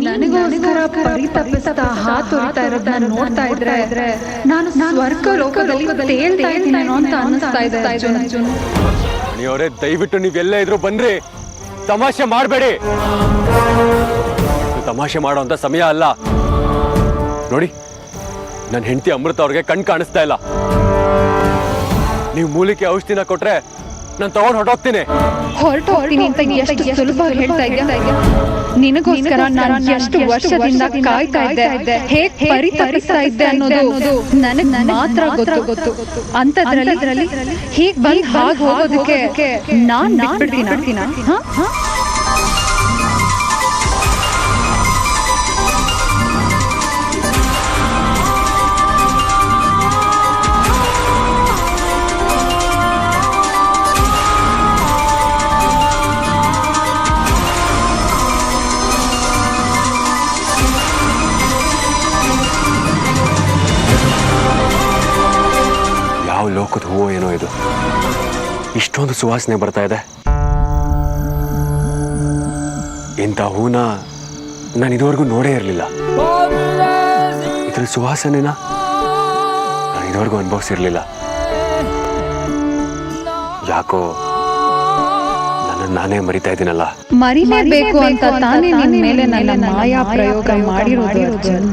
ನನಗೋಸ್ಕರ ಪರಿತಪಿಸ್ತಾ ಹಾತೊರಿತಾ ಇರೋದನ್ನ ನೋಡ್ತಾ ಇದ್ರೆ ನಾನು ಸ್ವರ್ಗ ಲೋಕದಲ್ಲಿ ತೇಲ್ತಾ ಇದ್ದೀನೇನೋ ಅಂತ ಅನ್ನಿಸ್ತಾ ಇದೆ ಅರ್ಜುನ್. ಅವರೇ ದಯವಿಟ್ಟು ನೀವೆಲ್ಲ ಇದ್ರು ಬನ್ರಿ, ತಮಾಷೆ ಮಾಡಬೇಡಿ. ತಮಾಷೆ ಮಾಡುವಂತ ಸಮಯ ಅಲ್ಲ. ನೋಡಿ, ನನ್ನ ಹೆಂಡತಿ ಅಮೃತ ಅವ್ರಿಗೆ ಕಣ್ ಕಾಣಿಸ್ತಾ ಇಲ್ಲ. ನೀವು ಮೂಲಿಕೆ ಔಷಧಿನ ಕೊಟ್ರೆ ನಾನು ತಗೊಂಡು ಹೊರಟೋಗ್ತೀನಿ ಅಂತ ಎಷ್ಟು ಸುಲಭ ಹೇಳ್ತಾ ಇದ್ದೆ. ನಿನಗೋಸ್ಕರ ನಾನು ಎಷ್ಟು ವರ್ಷದಿಂದ ಕಾಯ್ತಾ ಇದ್ದೆ, ಹೇಗ್ ಪರಿತಪಿಸ್ತಾ ಇದ್ದೆ ಅನ್ನೋದು ನನಗ್ ಮಾತ್ರ ಗೊತ್ತು. ಅಂತದ್ರಲ್ಲಿ ಹೀಗ್ ಬಂದ್ ಹಾಗೆ ಹೋಗೋದಕ್ಕೆ ನಾನ್ ಬಿಟ್ಬಿಡ್ತೀನ? ಲೋಕದ ಹೂವು ಏನೋ ಇದು, ಇಷ್ಟೊಂದು ಸುವಾಸನೆ ಬರ್ತಾ ಇದೆ. ಇಂಥ ಹೂನ ನಾನು ಇದುವರೆಗೂ ನೋಡೇ ಇರಲಿಲ್ಲ. ಇದ್ರ ಸುವಾಸನೆನ ನಾನು ಇದುವರೆಗೂ ಅನುಭವಿಸಿರ್ಲಿಲ್ಲ. ಯಾಕೋ ನನ್ನನ್ನು ನಾನೇ ಮರಿತಾ ಇದ್ದೀನಲ್ಲ. ಮರಿಲೇಬೇಕು ಅಂತ ತಾನೇ ನಿನ್ನ ಮೇಲೆ ನನ್ನ ಮಾಯಾ ಪ್ರಯೋಗ ಮಾಡಿರೋದು ಅರ್ಜುನ್.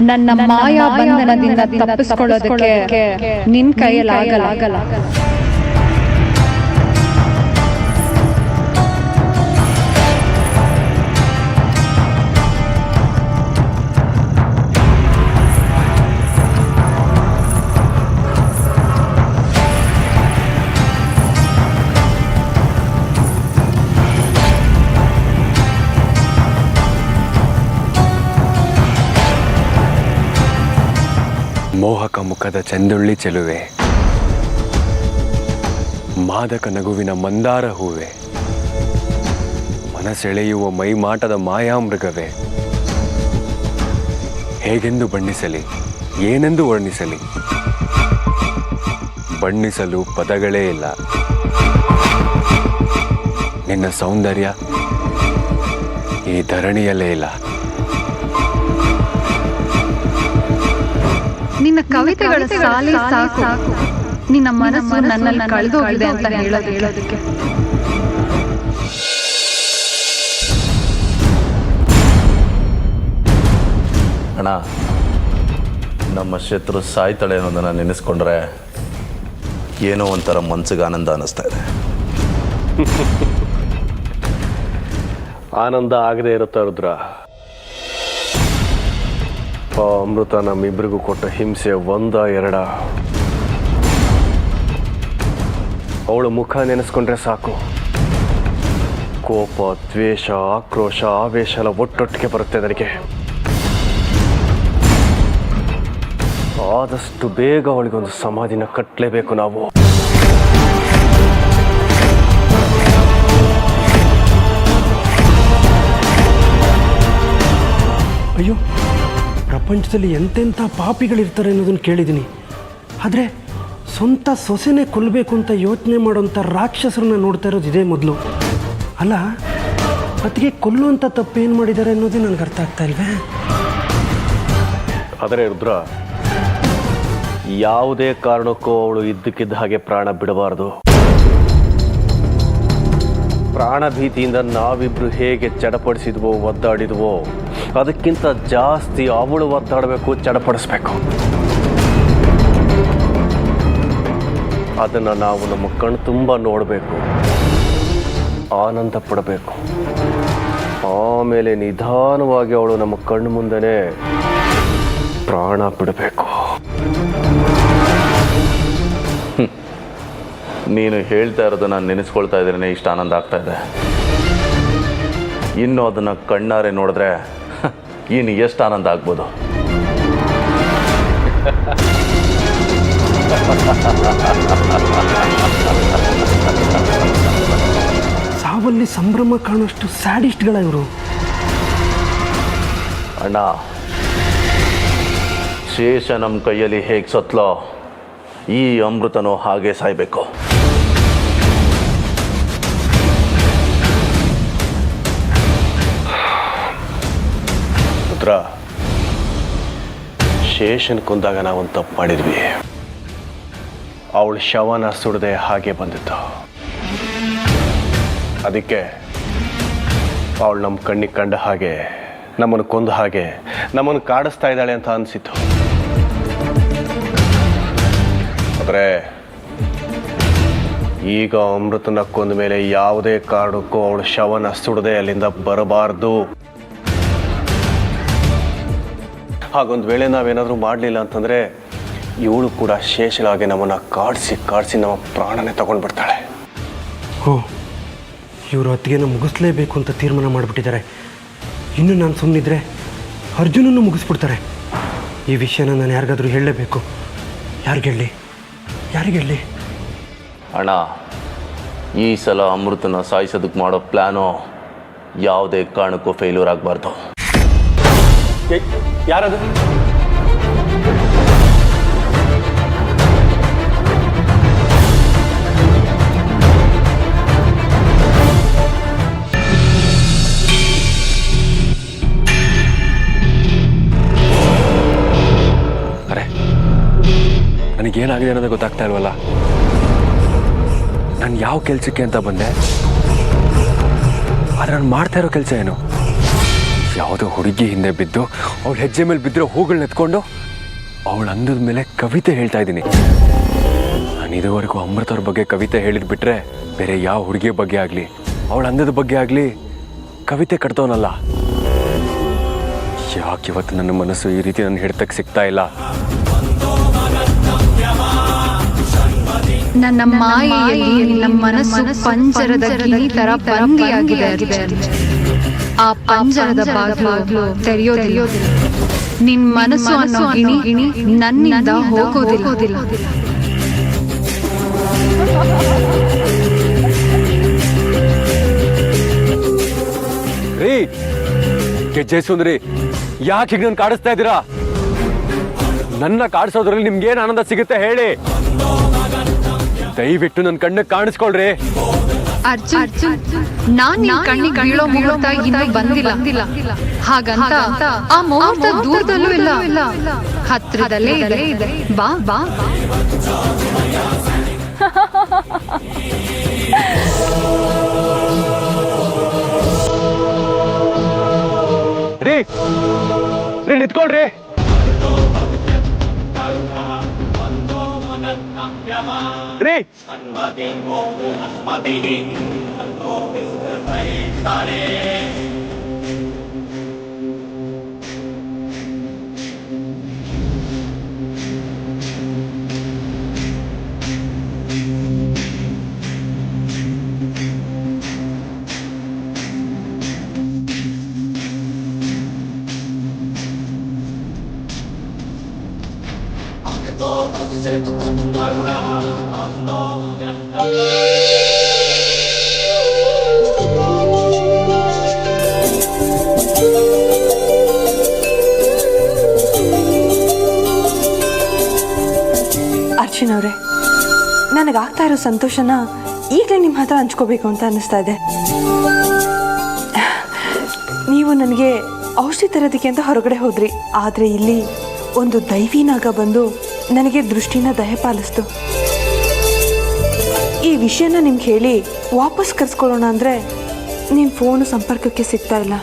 ನನ್ನ ಮಾಯಾ ಬಂಧನದಿಂದ ತಪ್ಪಿಸ್ಕೊಳ್ಳೋದಕ್ಕೆ ನಿನ್ ಕೈಯಲ್ಲಿ ಆಗಲ್ಲ. ಮೋಹಕ ಮುಖದ ಚಂದುಳ್ಳಿ ಚೆಲುವೆ, ಮಾದಕ ನಗುವಿನ ಮಂದಾರ ಹೂವೆ, ಮನಸೆಳೆಯುವ ಮೈಮಾಟದ ಮಾಯಾಮೃಗವೇ, ಹೇಗೆಂದು ಬಣ್ಣಿಸಲಿ, ಏನೆಂದು ವರ್ಣಿಸಲಿ? ಬಣ್ಣಿಸಲು ಪದಗಳೇ ಇಲ್ಲ. ನಿನ್ನ ಸೌಂದರ್ಯ ಈ ಧರಣಿಯಲ್ಲೇ ಇಲ್ಲ. ನಿನ್ನ ಕವಿತೆಗಳ ಸಾಲಿ ಸಾಕು, ನಿನ್ನ ಮನಸ್ಸು ನನ್ನಲ್ಲಿ ಕಳೆದೋಗಿದೆ ಅಂತ ಹೇಳೋದಕ್ಕೆ. ಅಣ್ಣ, ನಮ್ಮ ಶತ್ರು ಸಾಯ್ತಾಳೆ ಅನ್ನೋದನ್ನು ನೆನೆಸ್ಕೊಂಡ್ರೆ ಏನೋ ಒಂಥರ ಮನ್ಸಿಗೆ ಆನಂದ ಅನ್ನಿಸ್ತಾ ಇದೆ. ಆನಂದ ಆಗದೆ ಇರುತ್ತಾ ರುದ್ರ? ಅಮೃತ ನಮ್ಮಿಬ್ಬರಿಗೂ ಕೊಟ್ಟ ಹಿಂಸೆ ಒಂದ ಎರಡ? ಅವಳ ಮುಖ ನೆನೆಸ್ಕೊಂಡ್ರೆ ಸಾಕು, ಕೋಪ, ದ್ವೇಷ, ಆಕ್ರೋಶ, ಆವೇಶ ಎಲ್ಲ ಒಟ್ಟೊಟ್ಟಿಗೆ ಬರುತ್ತೆ ನನಗೆ. ಆದಷ್ಟು ಬೇಗ ಅವಳಿಗೊಂದು ಸಮಾಧಿನ ಕಟ್ಟಲೇಬೇಕು ನಾವು. ಅಯ್ಯೋ, ಪ್ರಪಂಚದಲ್ಲಿ ಎಂತೆಂಥ ಪಾಪಿಗಳಿರ್ತಾರೆ ಅನ್ನೋದನ್ನು ಕೇಳಿದ್ದೀನಿ. ಆದರೆ ಸ್ವಂತ ಸೊಸೆನೇ ಕೊಲ್ಲಬೇಕು ಅಂತ ಯೋಚನೆ ಮಾಡೋಂಥ ರಾಕ್ಷಸರನ್ನ ನೋಡ್ತಾ ಇರೋದು ಇದೇ ಮೊದಲು. ಅಲ್ಲ, ಅತ್ತಿಗೆ ಕೊಲ್ಲುವಂಥ ತಪ್ಪೇನು ಮಾಡಿದ್ದಾರೆ ಅನ್ನೋದೇ ನನಗೆ ಅರ್ಥ ಆಗ್ತಾ ಇಲ್ವೇ? ಆದರೆ ರುದ್ರ, ಯಾವುದೇ ಕಾರಣಕ್ಕೂ ಅವಳು ಇದ್ದಕ್ಕಿದ್ದ ಹಾಗೆ ಪ್ರಾಣ ಬಿಡಬಾರದು. ಪ್ರಾಣ ಭೀತಿಯಿಂದ ನಾವಿಬ್ರು ಹೇಗೆ ಚಡಪಡಿಸಿದ್ವೋ, ಒದ್ದಾಡಿದ್ವೋ, ಅದಕ್ಕಿಂತ ಜಾಸ್ತಿ ಅವಳು ಒದ್ದಾಡಬೇಕು, ಚಡಪಡಿಸ್ಬೇಕು. ಅದನ್ನು ನಾವು ನಮ್ಮ ಕಣ್ಣು ತುಂಬ ನೋಡಬೇಕು, ಆನಂದ ಪಡಬೇಕು. ಆಮೇಲೆ ನಿಧಾನವಾಗಿ ಅವಳು ನಮ್ಮ ಕಣ್ಣು ಮುಂದೆನೇ ಪ್ರಾಣ ಬಿಡಬೇಕು. ನೀನು ಹೇಳ್ತಾ ಇರೋದನ್ನ ನೆನೆಸ್ಕೊಳ್ತಾ ಇದ್ರೇ ಇಷ್ಟು ಆನಂದ ಆಗ್ತಾ ಇದೆ. ಇನ್ನು ಅದನ್ನು ಕಣ್ಣಾರೆ ನೋಡಿದ್ರೆ ಇನ್ನು ಎಷ್ಟು ಆನಂದ ಆಗ್ಬೋದು. ಸಾವಲ್ಲಿ ಸಂಭ್ರಮ ಕಾಣೋಷ್ಟು ಸ್ಯಾಡಿಸ್ಟ್ಗಳ ಇವರು. ಅಣ್ಣ, ಶೇಷ ನಮ್ಮ ಕೈಯಲ್ಲಿ ಹೇಗೆ ಸತ್ಲೋ, ಈ ಅಮೃತನೂ ಹಾಗೆ ಸಾಯ್ಬೇಕು. ರುದ್ರ, ಶೇಷನ್ ಕೊಂದಾಗ ನಾವೊಂದು ತಪ್ಪು ಮಾಡಿದ್ವಿ. ಅವಳ ಶವನ ಸುಡದೆ ಹಾಗೆ ಬಂದಿತ್ತು. ಅದಕ್ಕೆ ಅವಳು ನಮ್ಮ ಕಣ್ಣಿಗೆ ಕಂಡ ಹಾಗೆ, ನಮ್ಮನ್ನು ಕೊಂದ ಹಾಗೆ, ನಮ್ಮನ್ನು ಕಾಡಿಸ್ತಾ ಇದ್ದಾಳೆ ಅಂತ ಅನಿಸಿತು. ಆದರೆ ಈಗ ಅಮೃತನ ಕೊಂದ ಮೇಲೆ ಯಾವುದೇ ಕಾರಣಕ್ಕೂ ಅವಳ ಶವನ ಸುಡದೆ ಅಲ್ಲಿಂದ ಬರಬಾರ್ದು. ಹಾಗೊಂದು ವೇಳೆ ನಾವೇನಾದರೂ ಮಾಡಲಿಲ್ಲ ಅಂತಂದರೆ ಇವಳು ಕೂಡ ಶೇಷಲಾಗಿ ನಮ್ಮನ್ನು ಕಾಡಿಸಿ ನಮ್ಮ ಪ್ರಾಣನೇ ತಗೊಂಡ್ಬಿಡ್ತಾಳೆ. ಓ, ಇವರು ಅತ್ತಿಗೆನ ಮುಗಿಸ್ಲೇಬೇಕು ಅಂತ ತೀರ್ಮಾನ ಮಾಡಿಬಿಟ್ಟಿದ್ದಾರೆ. ಇನ್ನು ನಾನು ಸುಮ್ಮನಿದ್ರೆ ಅರ್ಜುನನ್ನು ಮುಗಿಸ್ಬಿಡ್ತಾರೆ. ಈ ವಿಷಯನ ನಾನು ಯಾರಿಗಾದರೂ ಹೇಳಲೇಬೇಕು. ಯಾರಿಗೆ ಹೇಳಲಿ? ಅಣ್ಣ, ಈ ಸಲ ಅಮೃತನ ಸಾಯಿಸೋದಕ್ಕೆ ಮಾಡೋ ಪ್ಲ್ಯಾನು ಯಾವುದೇ ಕಾರಣಕ್ಕೂ ಫೇಲ್ಯೂರ್ ಆಗಬಾರ್ದು. ಯಾರದು? ಅರೆ, ನನಗೇನಾಗಿದೆ ಅನ್ನೋದು ಗೊತ್ತಾಗ್ತಾ ಇಲ್ವಲ್ಲ. ನಾನು ಯಾವ ಕೆಲಸಕ್ಕೆ ಅಂತ ಬಂದೆ, ಆದರೆ ನಾನು ಮಾಡ್ತಾ ಇರೋ ಕೆಲಸ ಏನು? ಯಾವುದೋ ಹುಡುಗಿ ಹಿಂದೆ ಬಿದ್ದು ಅವಳ ಹೆಜ್ಜೆ ಮೇಲೆ ಬಿದ್ದಿರೋ ಹೂಗಳನ್ನ ಎತ್ಕೊಂಡು ಅವಳ ಅಂದದ ಮೇಲೆ ಕವಿತೆ ಹೇಳ್ತಾ ಇದ್ದೀನಿ. ನಾನು ಇದುವರೆಗೂ ಅಮೃತವ್ರ ಬಗ್ಗೆ ಕವಿತೆ ಹೇಳಿದ್ಬಿಟ್ರೆ ಬೇರೆ ಯಾವ ಹುಡುಗಿಯ ಬಗ್ಗೆ ಆಗಲಿ, ಅವಳ ಅಂದದ ಬಗ್ಗೆ ಆಗಲಿ ಕವಿತೆ ಕಟ್ತವನಲ್ಲ. ಯಾಕೆ ಇವತ್ತು ನನ್ನ ಮನಸ್ಸು ಈ ರೀತಿ ನನ್ನ ಹಿಡ್ತಕ್ಕೆ ಸಿಗ್ತಾ ಇಲ್ಲ? ನನ್ನ ಮಾಯೆಯಲ್ಲಿ ನಮ್ಮ ಮನಸ್ಸು ಪಂಜರದ ಗಿಣಿ ತರ ಬಂದಿಯಾಗಿದೆ. ಆ ಪಂಜರದ ಬಾಗಿಲು ತೆರೆಯೋದಿಲ್ಲ. ನಿನ್ ಮನಸ್ಸು ಅನ್ನೋ ಗಿಣಿ ನನ್ನಿಂದ ಹೋಗೋದಿಲ್ಲ. ರೀ ಗೆಜ್ಜೆ ಸುಂದ್ರಿ, ಯಾಕೆ ಈಗ ನನ್ನ ಕಾಡಿಸ್ತಾ ಇದ್ದೀರಾ? ನನ್ನ ಕಾಡಿಸೋದ್ರಲ್ಲಿ ನಿಮ್ಗೇನು ಆನಂದ ಸಿಗುತ್ತೆ ಹೇಳಿ? ದಯವಿಟ್ಟು ನನ್ನ ಕಣ್ಣಿಗೆ ಕಾಣಿಸ್ಕೊಳ್ರಿ. ಅರ್ಜುನ್, ನಾನ್ ನಿನ್ ಕಣ್ಣಿಗೆ ಬೀಳೋ ಮುಹೂರ್ತ ಇನ್ನೂ ಬಂದಿಲ್ಲ. ಹಾಗಂತ ಆ ಮುಹೂರ್ತ ದೂರದಲ್ಲೂ ಇಲ್ಲ, ಹತ್ರದಲ್ಲೇ ಇದೆ. ಬಾ. ರೀ ನಿಂತ್ಕೊಳ್ರಿ. ರೀ ಅರ್ಜುನ್ ಅವರೇ, ನನಗಾಗ್ತಾ ಇರೋ ಸಂತೋಷನ ಈಗಲೇ ನಿಮ್ಮ ಹತ್ರ ಹಂಚ್ಕೋಬೇಕು ಅಂತ ಅನ್ನಿಸ್ತಾ ಇದೆ. ನೀವು ನನಗೆ ಔಷಧಿ ತರೋದಕ್ಕೆ ಅಂತ ಹೊರಗಡೆ ಹೋದ್ರಿ, ಆದರೆ ಇಲ್ಲಿ ಒಂದು ದೈವಿನಾಗ ಬಂದು ನನಗೆ ದೃಷ್ಟಿನ ದಯಪಾಲಿಸ್ತು. ಈ ವಿಷಯನ ನಿಮ್ಗೆ ಹೇಳಿ ವಾಪಸ್ ಕರ್ಸ್ಕೊಳ್ಳೋಣ ಅಂದರೆ ನಿಮ್ಮ ಫೋನು ಸಂಪರ್ಕಕ್ಕೆ ಸಿಗ್ತಾ ಇಲ್ಲ.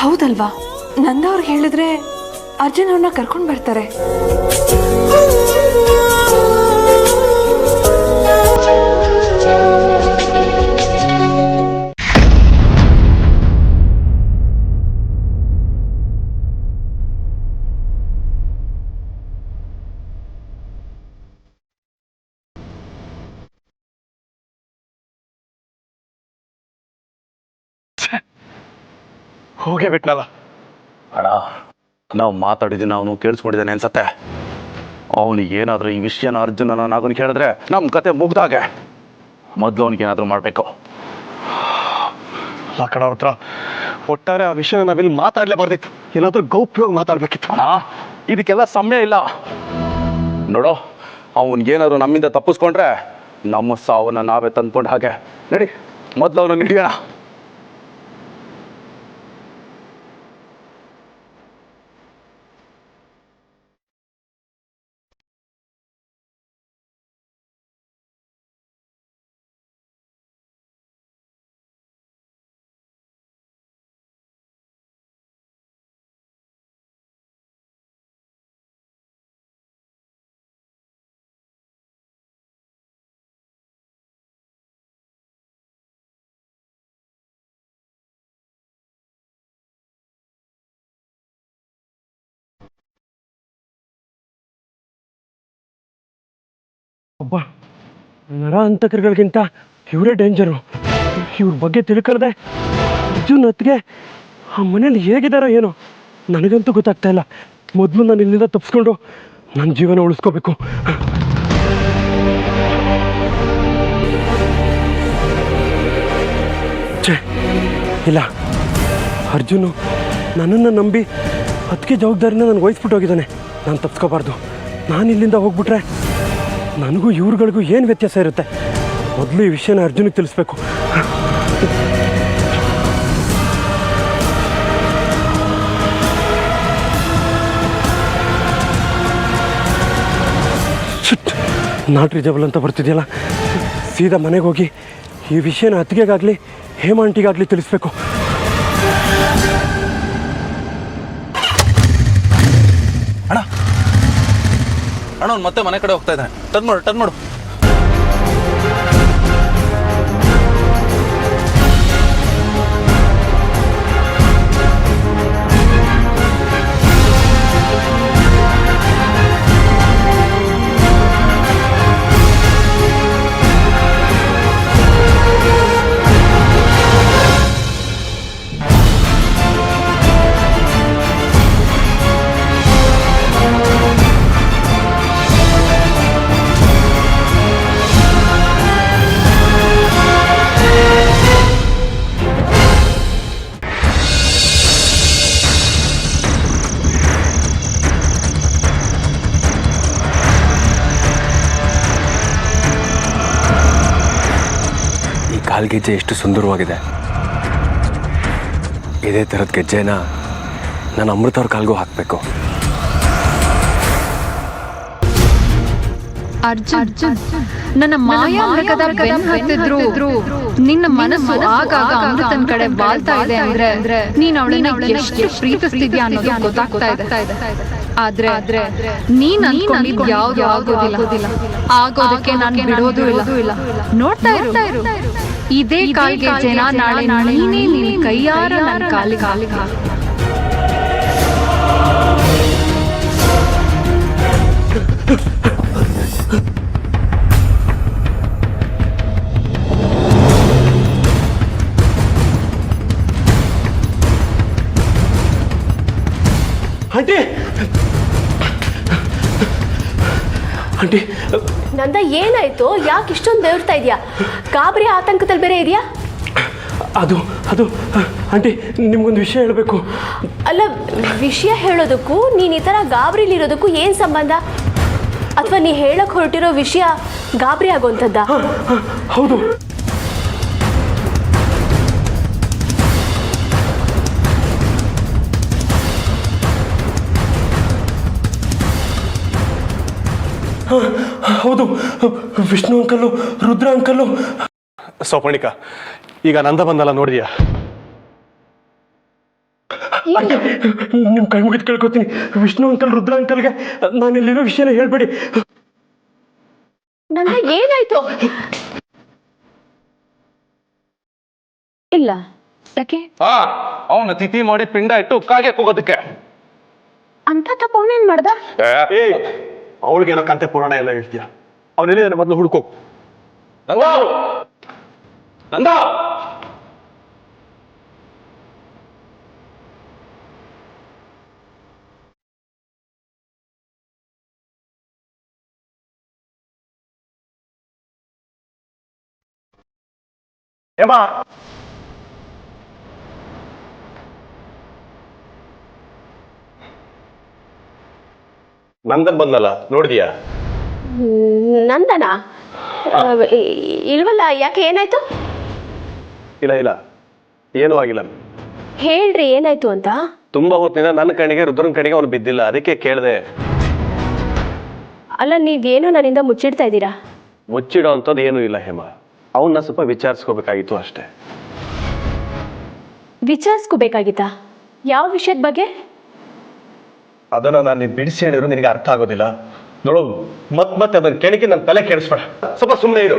ಹೌದಲ್ವಾ? ನಂದವ್ರಿಗೆ ಹೇಳಿದ್ರೆ ಅರ್ಜುನ್ ಅವ್ರನ್ನ ಕರ್ಕೊಂಡು ಬರ್ತಾರೆ. ಹೋಗೇ ಬಿಟ್ನಲ್ಲ. ಅಣ್ಣ, ನಾವು ಮಾತಾಡಿದ್ದೀನಿ, ಅವನು ಕೇಳಿಸ್ಕೊಂಡಿದ್ದಾನೆ ಅನ್ಸತ್ತೆ. ಅವನಿಗೆ ಏನಾದರೂ ಈ ವಿಷಯನ ಅರ್ಜುನನ ನಾಗನಿಗೆ ಹೇಳಿದ್ರೆ ನಮ್ಮ ಕತೆ ಮುಗ್ದಾಗೆ. ಮೊದಲು ಅವನಿಗೆ ಏನಾದರೂ ಮಾಡಬೇಕು. ಕಣ ಹತ್ರ ಒಟ್ಟಾರೆ ಆ ವಿಷಯ ನಾವಿಲ್ಲಿ ಮಾತಾಡಲೇಬಾರ್ದಿತ್ತು. ಏನಾದರೂ ಗೌಪ್ಯವಾಗಿ ಮಾತಾಡ್ಬೇಕಿತ್ತು. ಅಣ್ಣ, ಇದಕ್ಕೆಲ್ಲ ಸಮಯ ಇಲ್ಲ. ನೋಡೋ, ಅವನಿಗೇನಾದ್ರು ನಮ್ಮಿಂದ ತಪ್ಪಿಸ್ಕೊಂಡ್ರೆ ನಮ್ಮ ಸಾವನ್ನ ನಾವೇ ತಂದ್ಕೊಂಡು ಹಾಗೆ. ನಡಿ, ಮೊದಲು ಅವನು ಹಿಡಿಯೋಣ. ಒಬ್ಬ ನರ ಅಂತಕರುಗಳಿಗಿಂತ ಇವರೇ ಡೇಂಜರು. ಇವ್ರ ಬಗ್ಗೆ ತಿಳ್ಕೊಳ್ದೆ ಅರ್ಜುನ್ ಹೊತ್ತಿಗೆ ಆ ಮನೇಲಿ ಹೇಗಿದ್ದಾರೋ ಏನೋ ನನಗಂತೂ ಗೊತ್ತಾಗ್ತಾ ಇಲ್ಲ. ಮೊದಲು ನಾನು ಇಲ್ಲಿಂದ ತಪ್ಪಿಸ್ಕೊಂಡು ನನ್ನ ಜೀವನ ಉಳಿಸ್ಕೋಬೇಕು. ಛೇ, ಇಲ್ಲ, ಅರ್ಜುನು ನನ್ನನ್ನು ನಂಬಿ ಅದಕ್ಕೆ ಜವಾಬ್ದಾರಿನ ನನಗೆ ವಹಿಸ್ಬಿಟ್ಟು ಹೋಗಿದ್ದಾನೆ. ನಾನು ತಪ್ಪಿಸ್ಕೋಬಾರ್ದು. ನಾನು ಇಲ್ಲಿಂದ ಹೋಗ್ಬಿಟ್ರೆ ನನಗೂ ಇವ್ರುಗಳಿಗೂ ಏನು ವ್ಯತ್ಯಾಸ ಇರುತ್ತೆ? ಮೊದಲು ಈ ವಿಷಯನ ಅರ್ಜುನಿಗೆ ತಿಳಿಸ್ಬೇಕು. ನಾಟ್ ರೀಸಬಲ್ ಅಂತ ಬರ್ತಿದೆಯಲ್ಲ, ಸೀದಾ ಮನೆಗೆ ಹೋಗಿ ಈ ವಿಷಯನ ಅತ್ತಿಗೆಗಾಗಲಿ ಹೇಮಾಂಟಿಗಾಗಲಿ ತಿಳಿಸ್ಬೇಕು. ಅಣ್ಣ ಅಣ್ಣ, ಅವ್ನು ಮತ್ತೆ ಮನೆ ಕಡೆ ಹೋಗ್ತಾ ಇದ್ದಾನೆ. ಟರ್ನ್ ಮಾಡು. ಕಾಲ್ಗೆಜ್ಜೆ ಎಷ್ಟು ಸುಂದರವಾಗಿದೆ. ಇದೇ ಥರದ ಗೆಜ್ಜೆನ ನಾನು ಅಮೃತ ಅವ್ರ ಕಾಲ್ಗೂ ಹಾಕಬೇಕು. ಅರ್ಜುನ್, ನನ್ನ ಮಾಯಾ ಮೃಗದ ಬೆನ್ ಹತ್ತಿದ್ರು ನಿನ್ನ ಮನಸ್ಸು ಆಗಾಗ ಅಮೃತನ್ ಕಡೆ ಬಾಳ್ತಾ ಇದೆ ಅಂದ್ರೆ ನೀನ್ ಅವಳನ್ನ ಎಷ್ಟು ಪ್ರೀತಿಸ್ತಿದ್ಯಾ ಅನ್ನೋದು ಗೊತ್ತಾಗ್ತಾ ಇದೆ. ಆದ್ರೆ ನೀನ್ ಅನ್ಕೊಂಡಿದ್ ಯಾವ್ದು ಆಗೋದಿಲ್ಲ. ಆಗೋದಕ್ಕೆ ನಾನು ಬಿಡೋದು ಇಲ್ಲ. ನೋಡ್ತಾ ಇರು, ಇದೇ ಕಾಲ್ಗೆಜ್ಜೆನ ನಾಳೆ ನೀನೇ ನಿನ್ ಕೈಯಾರ ನನ್ನ ಕಾಲಿಗೆ ಹಾಕು. ಆಂಟಿ, ಆಂಟಿ, ನಂದ ಏನಾಯ್ತು? ಯಾಕೆ ಇಷ್ಟೊಂದು ಬೆವರ್ತಾ ಇದೆಯಾ? ಗಾಬರಿ ಆತಂಕದಲ್ಲಿ ಬೇರೆ ಇದೆಯಾ? ಅದು ಆಂಟಿ, ನಿಮ್ಗೊಂದು ವಿಷಯ ಹೇಳಬೇಕು. ಅಲ್ಲ, ವಿಷಯ ಹೇಳೋದಕ್ಕೂ ನೀನು ಈ ಥರ ಗಾಬರಿಲಿರೋದಕ್ಕೂ ಏನು ಸಂಬಂಧ? ಅಥವಾ ನೀ ಹೇಳಕ್ ಹೊರಟಿರೋ ವಿಷಯ ಗಾಬರಿ ಆಗೋಂಥದ್ದ? ಹೌದು. ಹೌದು, ವಿಷ್ಣು ಅಂಕಲ್ಲು, ರುದ್ರ ಅಂಕಲ್ಲು. ಸೌಪರ್ಣಿಕ, ಈಗ ನಂದ ಬಂದಲ್ಲ, ನೋಡಿದ್ಯಾ? ನಿಮ್ ಕೈ ಮುಗಿದು ಕೇಳ್ಕೊತೀನಿ, ವಿಷ್ಣು ಅಂಕಲ್, ರುದ್ರ ಅಂಕಲ್ಗೆ ನಾನು ಇಲ್ಲಿರೋ ವಿಷಯನ ಹೇಳ್ಬೇಡಿ. ನಂದ ಏನಾಯ್ತು? ಇಲ್ಲ, ಯಾಕೆ? ಅವನ ತಿಥಿ ಮಾಡಿ ಪಿಂಡ ಇಟ್ಟು ಕಾಗೆ ಹೋಗೋದಕ್ಕೆ. ಅಂತ ತಪ್ಪ ಅವನೇನ್ ಮಾಡ್ದ? ಅವಳಿಗೇನೋ ಕಂತೆ ಪುರಾಣ ಎಲ್ಲ ಹೇಳ್ತೀಯ. ಅವನೇನಿದ್ದಾನೆ ಮೊದಲು ಹುಡ್ಕೋ. ನಂದ, ಹೇಮಾ, ನಂದನ್ ಬಂದಲ್ಲ, ನೋಡಿದ್ಯಾ? ನಂದನಾ ಇಲ್ವಲ್ಲ, ಯಾಕೆ ಏನಾಯ್ತು? ಇಲ್ಲ ಏನೂ ಆಗಿಲ್ಲ. ಹೇಳ್ರಿ ಏನಾಯ್ತು ಅಂತ. ತುಂಬಾ ಹೊತ್ತಿನಿಂದ ನನ್ನ ಕಣ್ಣಿಗೆ ರುದ್ರನ ಕಣ್ಣಿಗೆ ಅವನು ಬಿದ್ದಿಲ್ಲ, ಅದಕ್ಕೆ ಕೇಳಿದೆ. ಅಲ್ಲ, ನೀವೇನೋ ನನ್ನಿಂದ ಮುಚ್ಚಿಡ್ತಾ ಇದ್ದೀರಾ? ಮುಚ್ಚಿಡೋ ಅಂಥದ್ದು ಏನೂ ಇಲ್ಲ ಹೇಮ, ಅವನ್ನ ಸ್ವಲ್ಪ ವಿಚಾರಿಸ್ಕೋಬೇಕಾಗಿತ್ತು ಅಷ್ಟೇ. ವಿಚಾರಿಸ್ಕೋಬೇಕಾಗಿತ್ತಾ? ಯಾವ ವಿಷಯದ ಬಗ್ಗೆ? ಅದನ್ನ ನಾನು ಬಿಡಿಸಿ ಹೇಳಿದ್ರು ನಿನಗೆ ಅರ್ಥ ಆಗೋದಿಲ್ಲ ನೋಡು. ಮತ್ತೆ ಅದನ್ನ ಕೇಳಿಕೆ ನನ್ನ ತಲೆ ಕೆಡಿಸ್ಬೇಡ, ಸ್ವಲ್ಪ ಸುಮ್ಮನೆ ಇರು.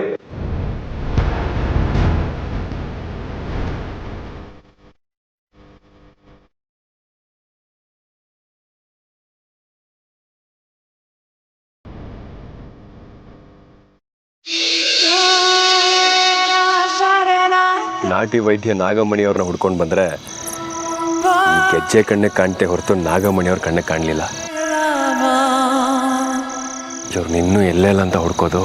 ನಾಟಿ ವೈದ್ಯ ನಾಗಮಣಿಯವ್ರನ್ನ ಹುಡ್ಕೊಂಡು ಬಂದರೆ ಗೆಜ್ಜೆ ಕಣ್ಣೆ ಕಾಣ್ತೆ ಹೊರತು ನಾಗಮಣಿಯವ್ರ ಕಣ್ಣೆ ಕಾಣಲಿಲ್ಲ. ಇವ್ರನ್ನ ಇನ್ನೂ ಎಲ್ಲೆಲ್ಲ ಅಂತ ಹುಡ್ಕೋದು,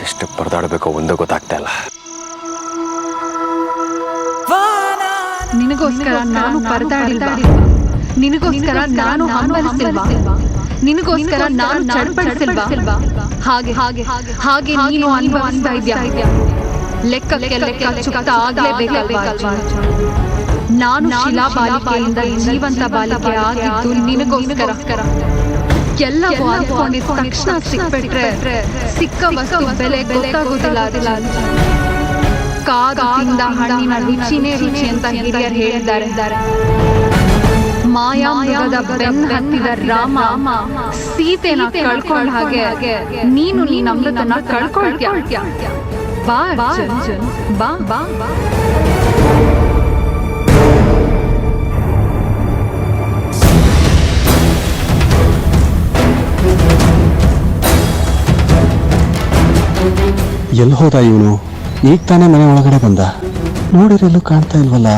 ಎಷ್ಟು ಪರದಾಡಬೇಕೋ ಒಂದೋ ಗೊತ್ತಾಗ್ತಾ ಇಲ್ಲ. ನಿನಗೋಸ್ಕರ ನಾನು ಪರದಾಡಿಲ್ವಾ? ನಿನಗೋಸ್ಕರ ನಾನು ಹಂಬಲಿಸಿಲ್ವಾ? ನಿನಗೋಸ್ಕರ ನಾನು ಚಡ್ಪಡಿಸಿಲ್ವಾ? ಹಾಗೆ ಹಾಗೆ ಹಾಗೆ ನೀನು ಅನುಭವಿಸ್ತಾ ಇದ್ಯಾ. ಲೆಕ್ಕಕ್ಕೆ ಲೆಕ್ಕ ಚುಕ್ತ ಆಗ್ಲೇಬೇಕಲ್ವಾ? ನಾನು ಶಿಲಾ ಬಾಲಿಕೆಯಿಂದ ಜೀವಂತ ಬಾಲಿಕೆ ಆಗಿದ್ದು ನಿನಗೋಸ್ಕರ. ಎಲ್ಲವೂ ಅನ್ಕೊಂಡಿದ್ದ ತಕ್ಷಣ ಸಿಕ್ಬಿಟ್ರೆ ಸಿಕ್ಕ ವಸ್ತು ಬೆಲೆ ಗೊತ್ತಾಗೋದಿಲ್ಲ. ಕಾದು ತಿಂದ ಹಣ್ಣಿನ ರುಚಿನೇ ರುಚಿ ಅಂತ ಹಿರಿಯರು ಹೇಳಿದ್ದಾರೆ. ಮಾಯಾಮೃಗದ ಬೆನ್ನ ಹತ್ತಿದ ರಾಮ ಸೀತೆನ ಕಳ್ಕೊಂಡ ಹಾಗೆ ನೀನು ನೀನ್ ಅಮೃತನ ಕಳ್ಕೊಳ್ತ್ಯಾ. ಬಾ ಅರ್ಜುನ್, ಬಾ ಬಾ ಬಾ. ಎಲ್ಲಿ ಹೋದ ಇವನು? ಈಗ ತಾನೇ ಮನೆ ಒಳಗಡೆ ಬಂದ, ನೋಡಿರಲ್ಲೂ ಕಾಣ್ತಾ ಇಲ್ವಲ್ಲ.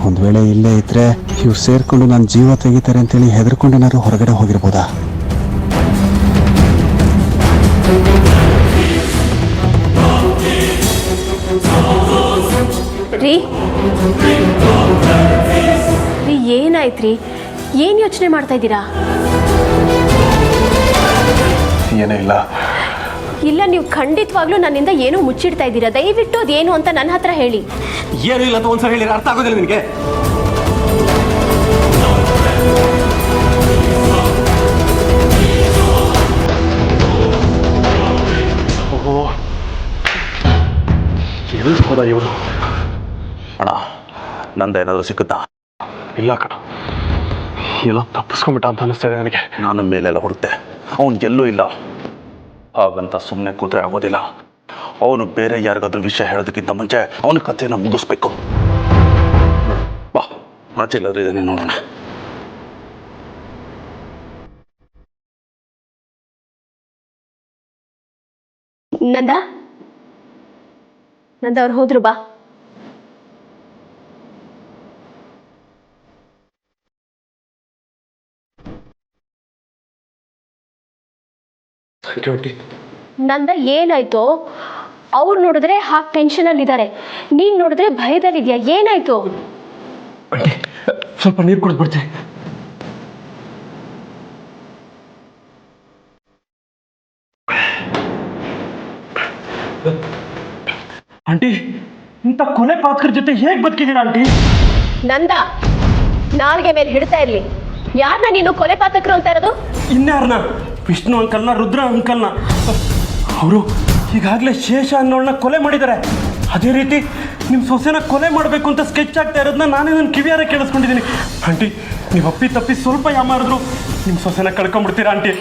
ಒಂದ್ ವೇಳೆ ಇಲ್ಲೇ ಇದ್ರೆ ಇವ್ರು ಸೇರ್ಕೊಂಡು ನನ್ನ ಜೀವ ತೆಗಿತಾರೆ ಅಂತೇಳಿ ಹೆದರ್ಕೊಂಡು ಏನಾದ್ರು ಹೊರಗಡೆ ಹೋಗಿರ್ಬೋದಾ? ರೀ ಏನಾಯ್ತ್ರಿ? ಏನ್ ಯೋಚನೆ ಮಾಡ್ತಾ ಇದ್ದೀರಾ? ಏನೂ ಇಲ್ಲ. ಇಲ್ಲ, ನೀವು ಖಂಡಿತವಾಗ್ಲೂ ನನ್ನಿಂದ ಏನೋ ಮುಚ್ಚಿಡ್ತಾ ಇದ್ದೀರಾ. ದಯವಿಟ್ಟು ಅದೇನು ಅಂತ ನನ್ನ ಹತ್ರ ಹೇಳಿ. ಏನೂ ಇಲ್ಲ ಅಂತ ಒಂದ್ಸಲ ಹೇಳಿ, ಅರ್ಥ ಆಗೋದಿಲ್ಲ ನಿನಗೆ? ಓಹೋ, ಎಲ್ಲಿ ಹೋದ ಇವನು? ಅಣ್ಣ, ನಂದ ಏನಾದರೂ ಸಿಕ್ಕುತ್ತಾ? ಇಲ್ಲ ಕಣ, ಎಲ್ಲ ತಪ್ಪಿಸ್ಕೊಂಡ್ಬಿಟ್ಟ ಅಂತ ಅನಿಸ್ತಾ ಇದೆ ನನಗೆ. ನಾನು ಮೇಲೆಲ್ಲ ಹುಡುಕ್ತೆ, ಅವನು ಎಲ್ಲೂ ಇಲ್ಲ. ಹಾಗಂತ ಸುಮ್ಮನೆ ಕೂತ್ರೆ ಆಗೋದಿಲ್ಲ. ಅವನು ಬೇರೆ ಯಾರಿಗಾದ್ರೂ ವಿಷಯ ಹೇಳೋದಕ್ಕಿಂತ ಮುಂಚೆ ಅವನ ಕಥೆನ ಮುಗಿಸ್ಬೇಕು. ಬಾ, ಆಚೆ ಎಲ್ಲಾದ್ರೂ ಇದನ್ನೇ ನೋಡೋಣ. ನಂದ ಅವ್ರು ಹೋದ್ರು. ಬಾ. ನಂದ ಏನಾಯ್ತು? ಅವ್ರು ನೋಡಿದ್ರೆ ಹಾಗೆ ಟೆನ್ಷನ್ ಅಲ್ಲಿ ಇದ್ದಾರೆ, ನೀನ್ ನೋಡಿದ್ರೆ ಭಯದಲ್ಲಿದ್ಯಾ. ಏನಾಯ್ತು? ಸ್ವಲ್ಪ ನೀರು ಕುಡಿದ್ಬಿಡ್ತೀನಿ. ಆಂಟಿ, ಇಂಥ ಕೊಲೆ ಪಾತಕರ ಜೊತೆ ಹೇಗೆ ಬದುಕಿದ್ದೀರಾ ಆಂಟಿ? ನಂದ, ನಾಲ್ಗೆ ಮೇಲೆ ಹಿಡ್ತಾ ಇರ್ಲಿ. ಯಾರನ್ನ ನೀನು ಕೊಲೆ ಪಾತಕರು ಅಂತ ಇರೋದು? ಇನ್ಯಾರನ್ನ? ವಿಷ್ಣು ಅಂಕಲ್ನ, ರುದ್ರ ಅಂಕಲ್ನ. ಅವರು ಈಗಾಗಲೇ ಶೇಷ ಅನ್ನೋಳನ್ನ ಕೊಲೆ ಮಾಡಿದ್ದಾರೆ. ಅದೇ ರೀತಿ ನಿಮ್ಮ ಸೊಸೆನ ಕೊಲೆ ಮಾಡಬೇಕು ಅಂತ ಸ್ಕೆಚ್ ಆಗ್ತಾ ಇರೋದನ್ನ ನಾನೇ ನನ್ನ ಕಿವಿಯಾರ ಕೇಳಿಸ್ಕೊಂಡಿದ್ದೀನಿ. ಆಂಟಿ, ನೀವು ಅಪ್ಪಿ ತಪ್ಪಿ ಸ್ವಲ್ಪ ಯಾಮಾರಿದ್ರು ನಿಮ್ಮ ಸೊಸೆನ ಕಳ್ಕೊಂಡ್ಬಿಡ್ತೀರಾ ಆಂಟಿ.